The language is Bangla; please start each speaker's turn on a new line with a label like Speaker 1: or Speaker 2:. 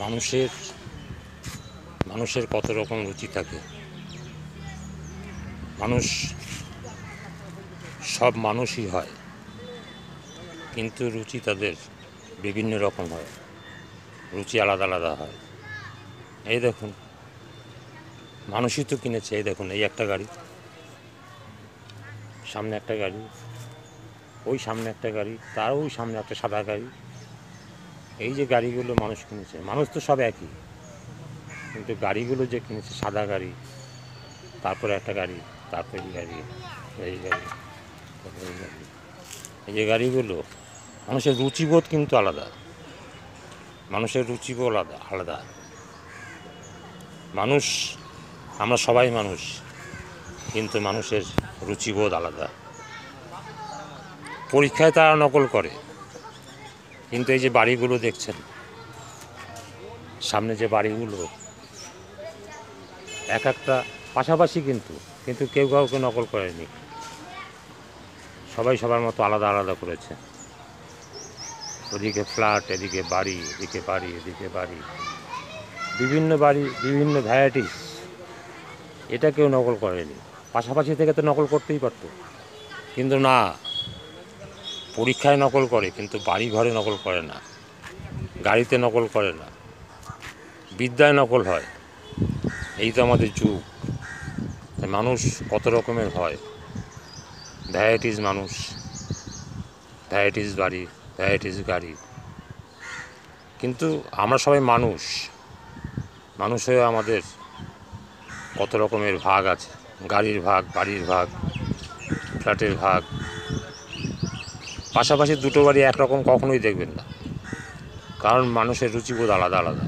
Speaker 1: মানুষের মানুষের কত রকম রুচি থাকে। মানুষ সব মানুষই হয়, কিন্তু রুচি তাদের বিভিন্ন রকম হয়, রুচি আলাদা আলাদা হয়। এই দেখুন, মানুষই তো কিনেছে। এই দেখুন, এই একটা গাড়ি, সামনে একটা গাড়ি, ওই সামনে একটা গাড়ি, তার ওই সামনে একটা সাদা গাড়ি। এই যে গাড়িগুলো মানুষ কিনেছে, মানুষ তো সব একই, কিন্তু গাড়িগুলো যে কিনেছে, সাদা গাড়ি, তারপরে একটা গাড়ি, তারপরে এই গাড়ি, এই গাড়ি, এই গাড়ি, এই যে গাড়িগুলো, মানুষের রুচিবোধ কিন্তু আলাদা। মানুষের রুচিবোধ আলাদা আলাদা মানুষ, আমরা সবাই মানুষ, কিন্তু মানুষের রুচিবোধ আলাদা। পরীক্ষায় তারা নকল করে, কিন্তু এই যে বাড়িগুলো দেখছেন, সামনে যে বাড়িগুলো এক একটা পাশাপাশি, কিন্তু কিন্তু কেউ কাউকে নকল করেনি। সবাই সবার মতো আলাদা আলাদা করেছে। ওদিকে ফ্ল্যাট, এদিকে বাড়ি, এদিকে বাড়ি, এদিকে বাড়ি, বিভিন্ন বাড়ি, বিভিন্ন ভ্যারাইটিস। এটা কেউ নকল করেনি। পাশাপাশি থেকে তো নকল করতেই পারতো, কিন্তু না, পরীক্ষায় নকল করে, কিন্তু বাড়ি ঘরে নকল করে না, গাড়িতে নকল করে না, বিদ্যায় নকল হয়। এই তো আমাদের যুগ। মানুষ কত রকমের হয়, ভ্যারাইটিস মানুষ, ভ্যারাইটিস বাড়ি, ভ্যারাইটিস গাড়ি। কিন্তু আমরা সবাই মানুষ, মানুষ হয়ে আমাদের কত রকমের ভাগ আছে। গাড়ির ভাগ, বাড়ির ভাগ, ফ্ল্যাটের ভাগ। পাশাপাশি দুটো বাড়ি একরকম কখনোই দেখবেন না, কারণ মানুষের রুচিবোধ আলাদা আলাদা।